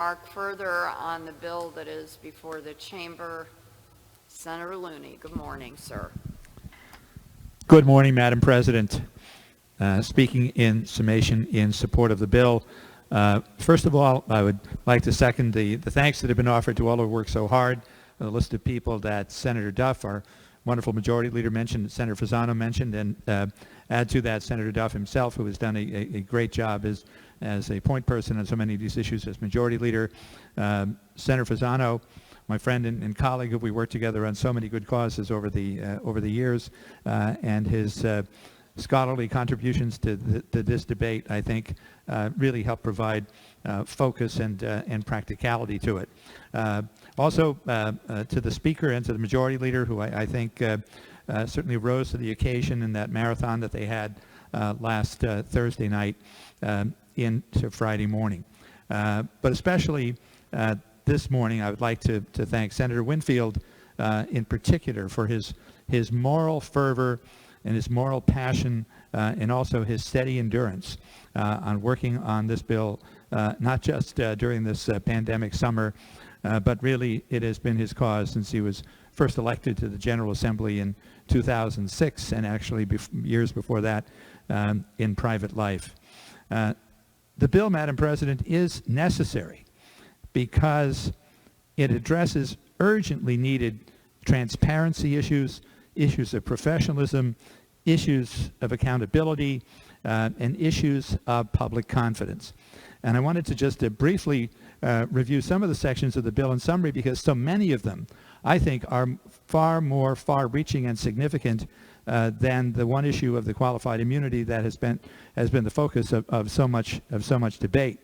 remark further on the bill that is before the chamber? Senator Looney. Good morning, sir. Good morning, Madam President. Speaking in summation in support of the bill, first of all, I would like to second the thanks that have been offered to all who worked so hard. The list of people that Senator Duff, our wonderful majority leader, mentioned, Senator Fasano mentioned, and add to that Senator Duff himself, who has done a great job as a point person on so many of these issues as majority leader. Senator Fasano, my friend and colleague, who we worked together on so many good causes over the years, and his scholarly contributions to this debate, I think, really help provide focus and practicality to it. Also, to the Speaker and to the Majority Leader, who I think certainly rose to the occasion in that marathon that they had last Thursday night into Friday morning. But especially this morning, I would like to thank Senator Winfield in particular for his moral fervor and his moral passion and also his steady endurance on working on this bill, not just during this pandemic summer, but really it has been his cause since he was first elected to the General Assembly in 2006 and actually years before that in private life. The bill, Madam President, is necessary because it addresses urgently needed transparency issues, issues of professionalism, issues of accountability, and issues of public confidence. And I wanted to just briefly review some of the sections of the bill in summary because so many of them, I think, are far more far-reaching and significant than the one issue of the qualified immunity that has been the focus of so much debate.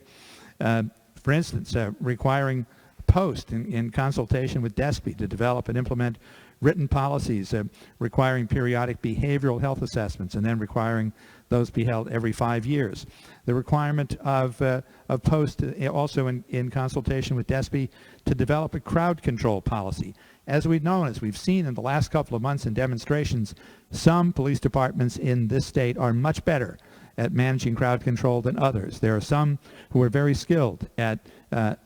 For instance, requiring Post in consultation with DESPE to develop and implement written policies, requiring periodic behavioral health assessments, and then requiring those be held every 5 years. The requirement of Post also in consultation with DESPE to develop a crowd control policy. As we've seen in the last couple of months in demonstrations, some police departments in this state are much better at managing crowd control than others. There are some who are very skilled at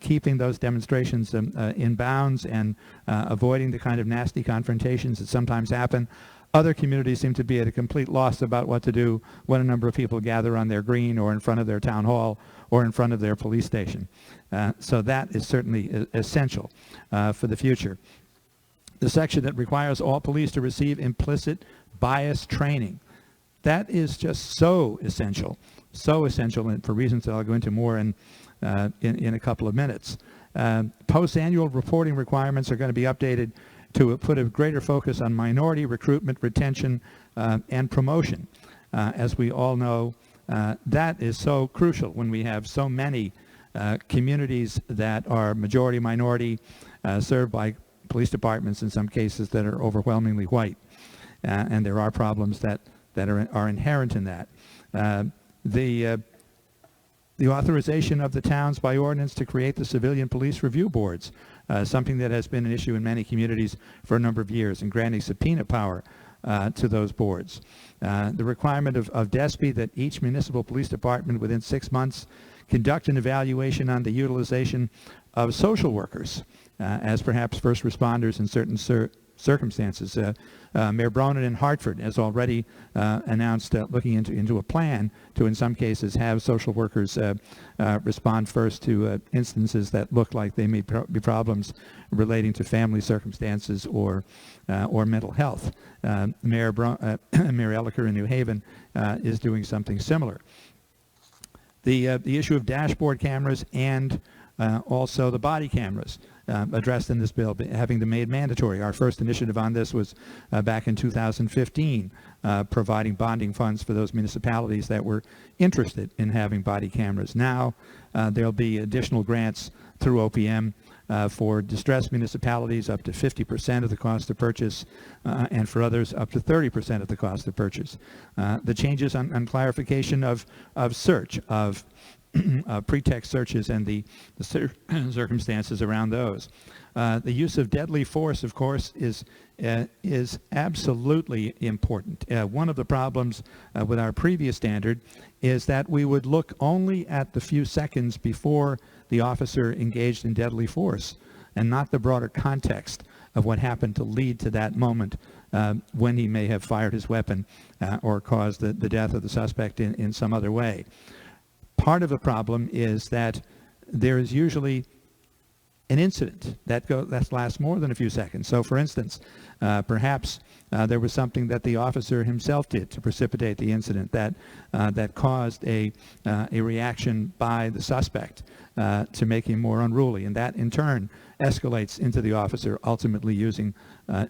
keeping those demonstrations in bounds and avoiding the kind of nasty confrontations that sometimes happen. Other communities seem to be at a complete loss about what to do when a number of people gather on their green or in front of their town hall or in front of their police station. So that is certainly essential for the future. The section that requires all police to receive implicit bias training. That is just so essential, and for reasons that I'll go into more in a couple of minutes. Post-annual reporting requirements are going to be updated to put a greater focus on minority recruitment, retention, and promotion. As we all know, that is so crucial when we have so many communities that are majority-minority, served by police departments in some cases that are overwhelmingly white. And there are problems that are inherent in that. The authorization of the towns by ordinance to create the civilian police review boards, something that has been an issue in many communities for a number of years, and granting subpoena power to those boards. The requirement of DESPE that each municipal police department within 6 months conduct an evaluation on the utilization of social workers as perhaps first responders in certain circumstances. Mayor Bronin in Hartford has already announced looking into a plan to, in some cases, have social workers respond first to instances that look like they may be problems relating to family circumstances or mental health. Mayor Elliker in New Haven is doing something similar. The issue of dashboard cameras and also the body cameras addressed in this bill, having them made mandatory. Our first initiative on this was back in 2015, providing bonding funds for those municipalities that were interested in having body cameras. Now there'll be additional grants through OPM for distressed municipalities up to 50% of the cost of purchase, and for others up to 30% of the cost of purchase. The changes on clarification of search, of pretext searches and the circumstances around those. The use of deadly force, of course, is absolutely important. One of the problems with our previous standard is that we would look only at the few seconds before the officer engaged in deadly force and not the broader context of what happened to lead to that moment when he may have fired his weapon or caused the death of the suspect in some other way. Part of the problem is that there is usually an incident that lasts more than a few seconds. So, for instance, perhaps there was something that the officer himself did to precipitate the incident that caused a reaction by the suspect to make him more unruly, and that in turn escalates into the officer ultimately using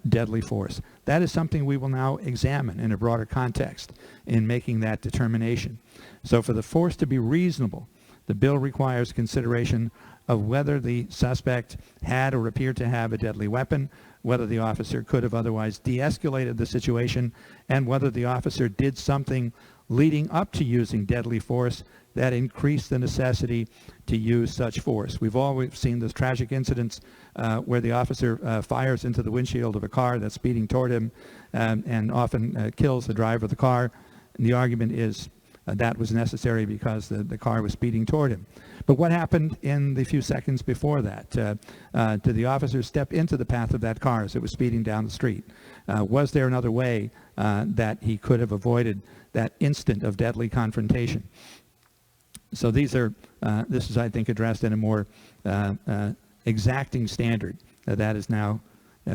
deadly force. That is something we will now examine in a broader context in making that determination. So, for the force to be reasonable, the bill requires consideration of whether the suspect had or appeared to have a deadly weapon, whether the officer could have otherwise de-escalated the situation, and whether the officer did something leading up to using deadly force that increased the necessity to use such force. We've always seen those tragic incidents where the officer fires into the windshield of a car that's speeding toward him and often kills the driver of the car. And the argument is that was necessary because the car was speeding toward him. But what happened in the few seconds before that? Did the officer step into the path of that car as it was speeding down the street? Was there another way that he could have avoided that instant of deadly confrontation? So this is, I think, addressed in a more exacting standard that is now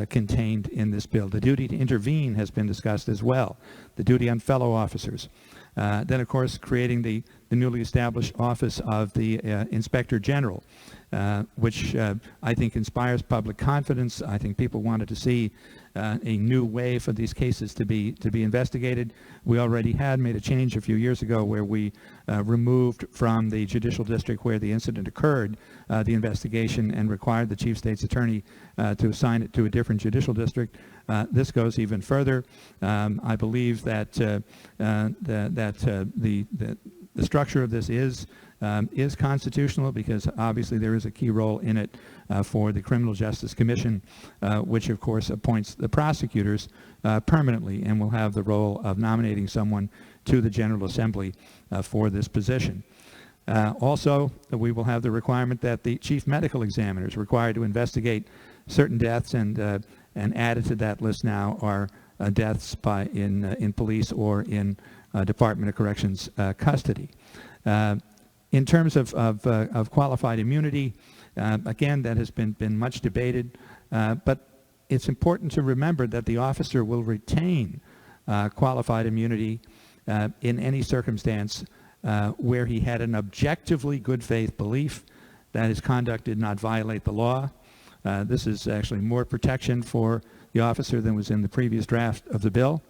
contained in this bill. The duty to intervene has been discussed as well, the duty on fellow officers. Then, of course, creating the newly established office of the Inspector General, which I think inspires public confidence. I think people wanted to see a new way for these cases to be investigated. We already had made a change a few years ago where we removed from the judicial district where the incident occurred the investigation and required the chief state's attorney to assign it to a different judicial district. This goes even further. I believe that the structure of this is constitutional because obviously there is a key role in it for the Criminal Justice Commission, which of course appoints the prosecutors permanently and will have the role of nominating someone to the General Assembly for this position. Also, we will have the requirement that the chief medical examiner is required to investigate certain deaths, and added to that list now are deaths in police or in Department of Corrections custody. In terms of qualified immunity, again, that has been much debated, but it's important to remember that the officer will retain qualified immunity in any circumstance where he had an objectively good faith belief that his conduct did not violate the law. This is actually more protection for the officer than was in the previous draft of the bill.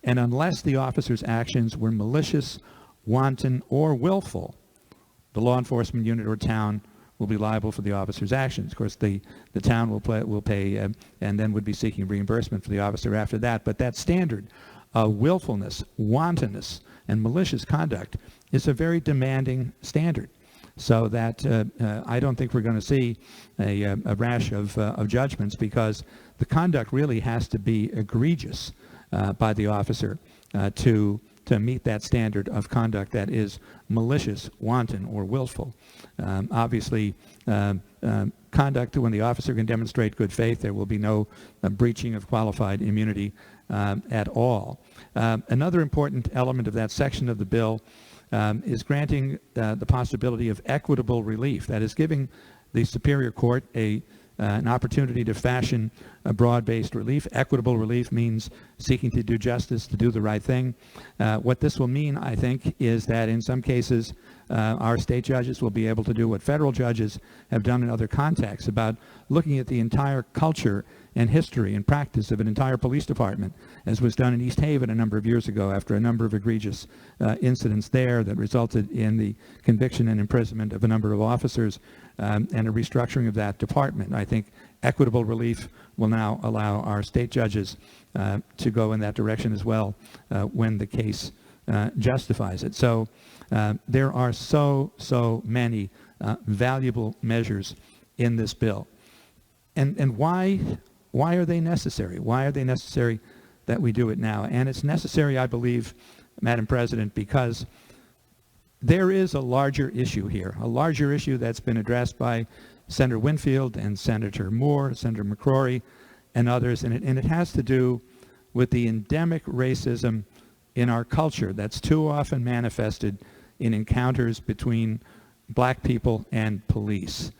And unless the officer's actions were malicious, wanton, or willful, the law enforcement unit or town will be liable for the officer's actions. Of course, the town will pay and then would be seeking reimbursement for the officer after that. But that standard of willfulness, wantonness, and malicious conduct is a very demanding standard. So that I don't think we're going to see a rash of judgments because the conduct really has to be egregious by the officer to meet that standard of conduct that is malicious, wanton, or willful. Obviously, conduct when the officer can demonstrate good faith, there will be no breaching of qualified immunity at all. Another important element of that section of the bill is granting the possibility of equitable relief. That is, giving the Superior Court an opportunity to fashion a broad-based relief. Equitable relief means seeking to do justice, to do the right thing. What this will mean, I think, is that in some cases our state judges will be able to do what federal judges have done in other contexts about looking at the entire culture and history and practice of an entire police department, as was done in East Haven a number of years ago after a number of egregious incidents there that resulted in the conviction and imprisonment of a number of officers and a restructuring of that department. I think equitable relief will now allow our state judges to go in that direction as well when the case justifies it. So there are so many valuable measures in this bill. And why are they necessary? Why are they necessary that we do it now? And it's necessary, I believe, Madam President, because there is a larger issue here, a larger issue that's been addressed by Senator Winfield and Senator Moore, Senator McCrory, and others, and it has to do with the endemic racism in our culture that's too often manifested in encounters between black people and police.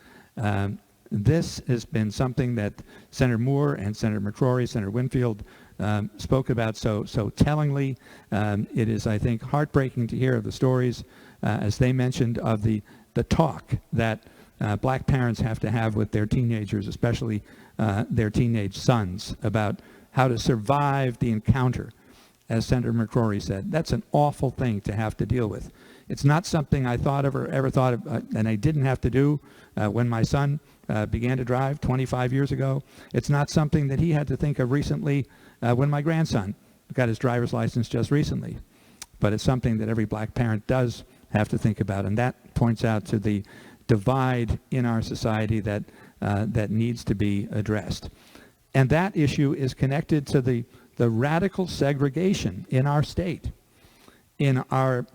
This has been something that Senator Moore and Senator McCrory, Senator Winfield spoke about so tellingly. It is, I think, heartbreaking to hear of the stories, as they mentioned, of the talk that black parents have to have with their teenagers, especially their teenage sons, about how to survive the encounter. As Senator McCrory said, that's an awful thing to have to deal with. It's not something I thought of or ever thought of, and I didn't have to do when my son began to drive 25 years ago. It's not something that he had to think of recently when my grandson got his driver's license just recently. But it's something that every black parent does have to think about, and that points out to the divide in our society that needs to be addressed. And that issue is connected to the radical segregation in our state. In our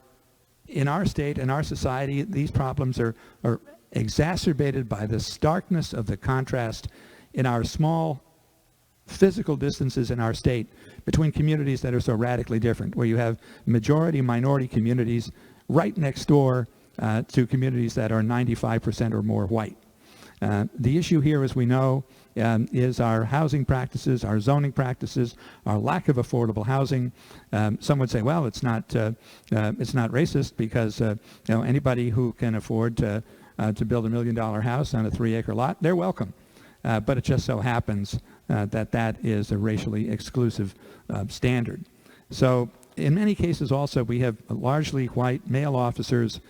state, in our society, these problems are exacerbated by the starkness of the contrast in our small physical distances in our state between communities that are so radically different, where you have majority-minority communities right next door to communities that are 95% or more white. The issue here, as we know, is our housing practices, our zoning practices, our lack of affordable housing. Some would say, well, it's not racist because anybody who can afford to build $1 million house on a 3-acre lot, they're welcome. But it just so happens that is a racially exclusive standard. So in many cases also, we have largely white male officers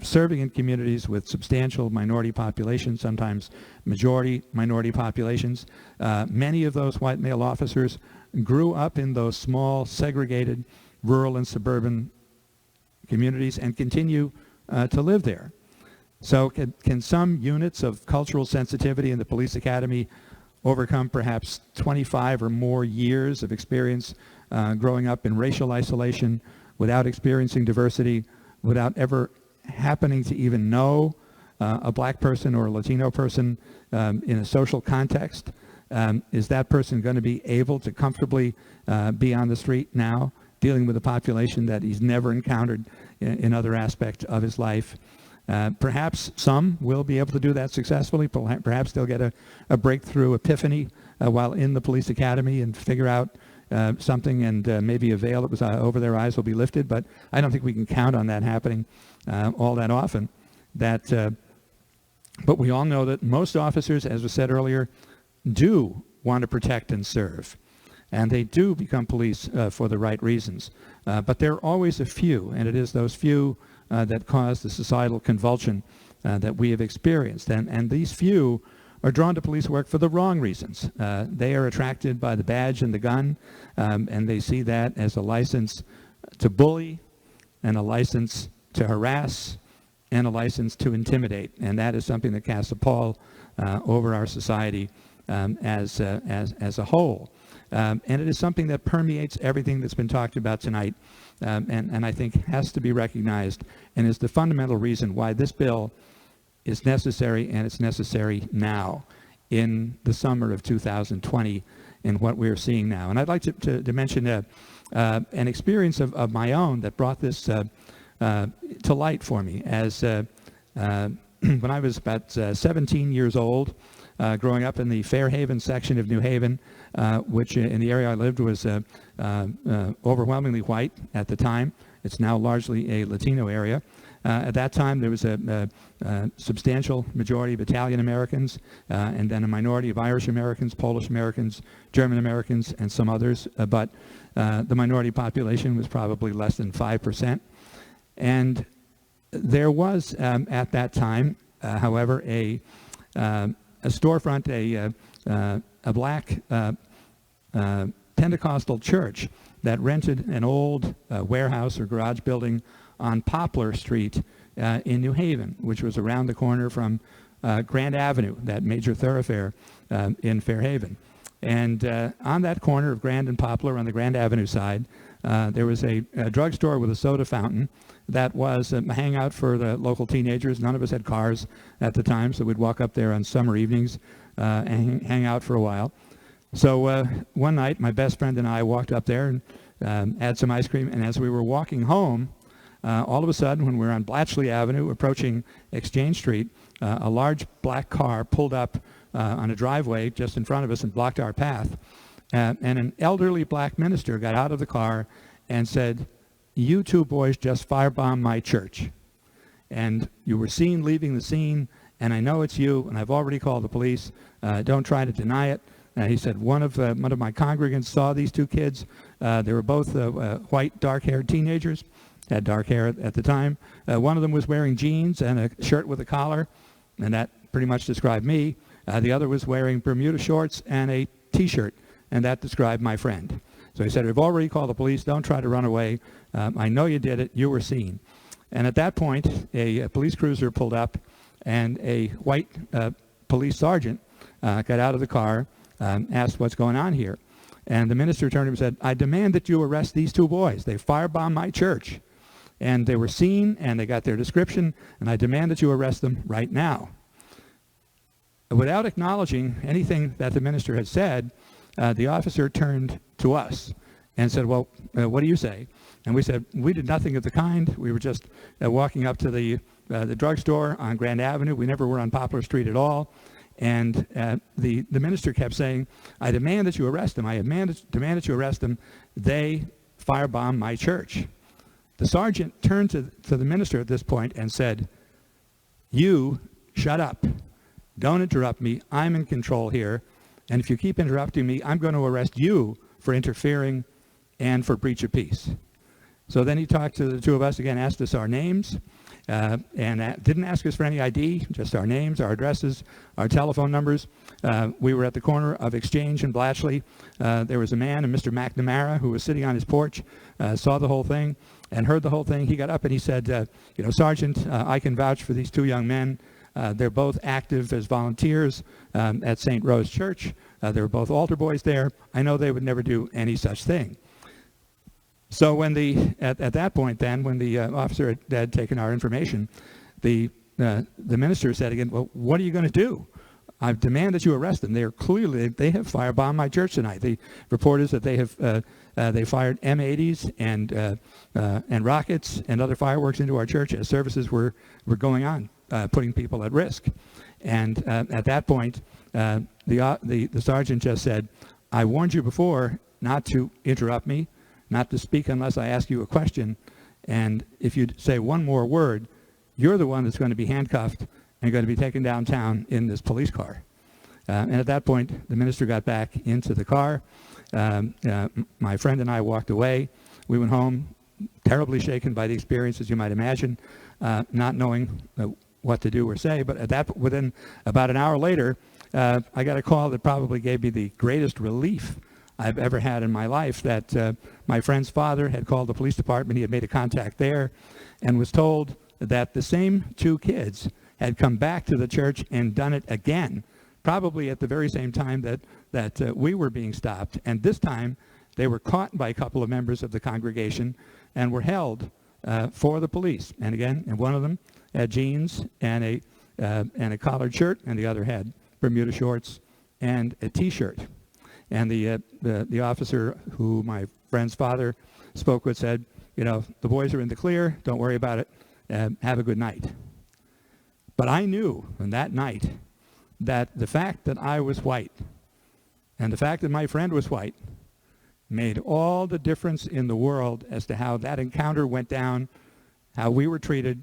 serving in communities with substantial minority populations, sometimes majority minority populations. Many of those white male officers grew up in those small, segregated, rural and suburban communities and continue to live there. So can some units of cultural sensitivity in the police academy overcome perhaps 25 or more years of experience growing up in racial isolation without experiencing diversity, without ever happening to even know a black person or a Latino person in a social context? Is that person going to be able to comfortably be on the street now, dealing with a population that he's never encountered in other aspects of his life? Perhaps some will be able to do that successfully. Perhaps they'll get a breakthrough epiphany while in the police academy and figure out something, and maybe a veil that was over their eyes will be lifted. But I don't think we can count on that happening all that often. But we all know that most officers, as was said earlier, do want to protect and serve. And they do become police for the right reasons. But there are always a few, and it is those few that cause the societal convulsion that we have experienced. And these few are drawn to police work for the wrong reasons. They are attracted by the badge and the gun, and they see that as a license to bully and a license to harass and a license to intimidate. And that is something that casts a pall over our society as a whole. And it is something that permeates everything that's been talked about tonight, and I think has to be recognized, and is the fundamental reason why this bill is necessary, and it's necessary now in the summer of 2020 in what we're seeing now. And I'd like to mention an experience of my own that brought this to light for me. As when I was about 17 years old, growing up in the Fairhaven section of New Haven, which in the area I lived was overwhelmingly white at the time. It's now largely a Latino area. At that time, there was a substantial majority of Italian Americans, and then a minority of Irish Americans, Polish Americans, German Americans, and some others. But the minority population was probably less than 5%. And there was, at that time, however, a storefront, a black Pentecostal church that rented an old warehouse or garage building on Poplar Street in New Haven, which was around the corner from Grand Avenue, that major thoroughfare in Fairhaven. And on that corner of Grand and Poplar on the Grand Avenue side, There was a drugstore with a soda fountain that was a hangout for the local teenagers. None of us had cars at the time, so we'd walk up there on summer evenings and hang out for a while. So one night, my best friend and I walked up there and had some ice cream, and as we were walking home, all of a sudden, when we were on Blatchley Avenue, approaching Exchange Street, a large black car pulled up on a driveway just in front of us and blocked our path. And an elderly black minister got out of the car and said, "You two boys just firebombed my church. And you were seen leaving the scene, and I know it's you, and I've already called the police. Don't try to deny it." He said, one of my congregants saw these two kids. They were both white, dark-haired teenagers, had dark hair at the time. One of them was wearing jeans and a shirt with a collar, and that pretty much described me. The other was wearing Bermuda shorts and a T-shirt, and that described my friend. So he said, "We've already called the police. Don't try to run away. I know you did it. You were seen." And at that point, a police cruiser pulled up, and a white police sergeant got out of the car, asked what's going on here. And the minister turned to him and said, "I demand that you arrest these two boys. They firebombed my church. And they were seen, and they got their description, and I demand that you arrest them right now." Without acknowledging anything that the minister had said, the officer turned to us and said, "Well, what do you say?" And we said, "We did nothing of the kind. We were just walking up to the drugstore on Grand Avenue. We never were on Poplar Street at all." And the minister kept saying, "I demand that you arrest them. I demand that you arrest them. They firebombed my church." The sergeant turned to the minister at this point and said, "You shut up. Don't interrupt me. I'm in control here. And if you keep interrupting me, I'm going to arrest you for interfering and for breach of peace." So then he talked to the two of us again, asked us our names, and didn't ask us for any ID, just our names, our addresses, our telephone numbers. We were at the corner of Exchange and Blatchley. There was a man, Mr. McNamara, who was sitting on his porch, saw the whole thing and heard the whole thing. He got up and he said, "Sergeant, I can vouch for these two young men. They're both active as volunteers at St. Rose Church. They were both altar boys there. I know they would never do any such thing." So when at that point then, when the officer had taken our information, the minister said again, "Well, what are you going to do? I demand that you arrest them. They have firebombed my church tonight." The report is that they fired M80s and rockets and other fireworks into our church as services were going on, putting people at risk. And at that point, the sergeant just said, "I warned you before not to interrupt me, not to speak unless I ask you a question, and if you say one more word, you're the one that's going to be handcuffed and going to be taken downtown in this police car." And at that point, the minister got back into the car. My friend and I walked away. We went home, terribly shaken by the experience, as you might imagine, not knowing what to do or say. But within about an hour later, I got a call that probably gave me the greatest relief I've ever had in my life, that my friend's father had called the police department. He had made a contact there and was told that the same two kids had come back to the church and done it again, probably at the very same time that we were being stopped. And this time, they were caught by a couple of members of the congregation and were held for the police. And again, and one of them had jeans and a collared shirt, and the other had Bermuda shorts and a T-shirt. And the officer who my friend's father spoke with said, "The boys are in the clear. Don't worry about it. Have a good night." But I knew on that night that the fact that I was white and the fact that my friend was white made all the difference in the world as to how that encounter went down, how we were treated,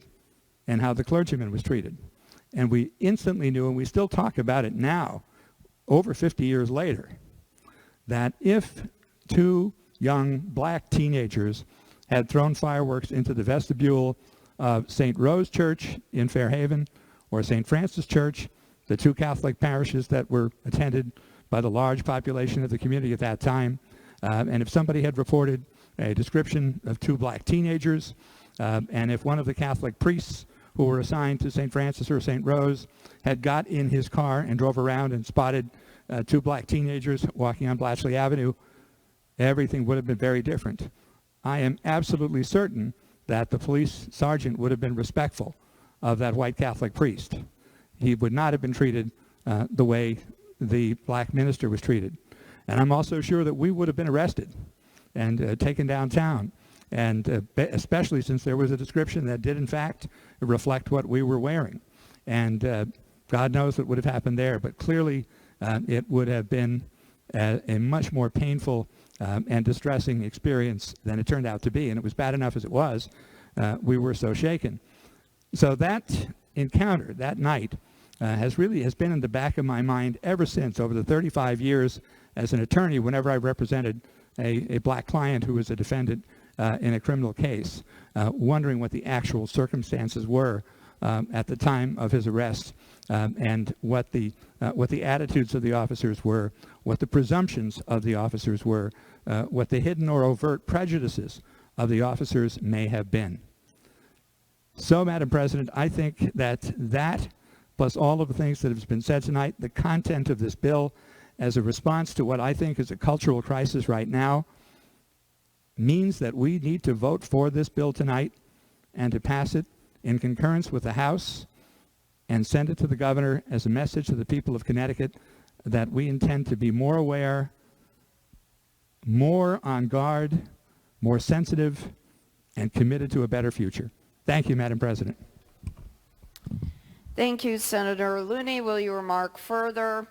and how the clergyman was treated. And we instantly knew, and we still talk about it now, over 50 years later, that if two young black teenagers had thrown fireworks into the vestibule of St. Rose Church in Fairhaven or St. Francis Church, the two Catholic parishes that were attended by the large population of the community at that time, and if somebody had reported a description of two black teenagers, and if one of the Catholic priests who were assigned to St. Francis or St. Rose had got in his car and drove around and spotted two black teenagers walking on Blatchley Avenue, everything would have been very different. I am absolutely certain that the police sergeant would have been respectful of that white Catholic priest. He would not have been treated the way the black minister was treated. And I'm also sure that we would have been arrested and taken downtown, and especially since there was a description that did in fact reflect what we were wearing. And God knows what would have happened there, but clearly it would have been a much more painful and distressing experience than it turned out to be. And it was bad enough as it was. We were so shaken. So that encounter, that night, has been in the back of my mind ever since, over the 35 years as an attorney, whenever I represented a black client who was a defendant in a criminal case, wondering what the actual circumstances were at the time of his arrest, and what the attitudes of the officers were, what the presumptions of the officers were, what the hidden or overt prejudices of the officers may have been. So, Madam President, I think that, plus all of the things that have been said tonight, the content of this bill as a response to what I think is a cultural crisis right now, means that we need to vote for this bill tonight and to pass it in concurrence with the House and send it to the governor as a message to the people of Connecticut that we intend to be more aware, more on guard, more sensitive, and committed to a better future. Thank you, Madam President. Thank you, Senator Looney. Will you remark further?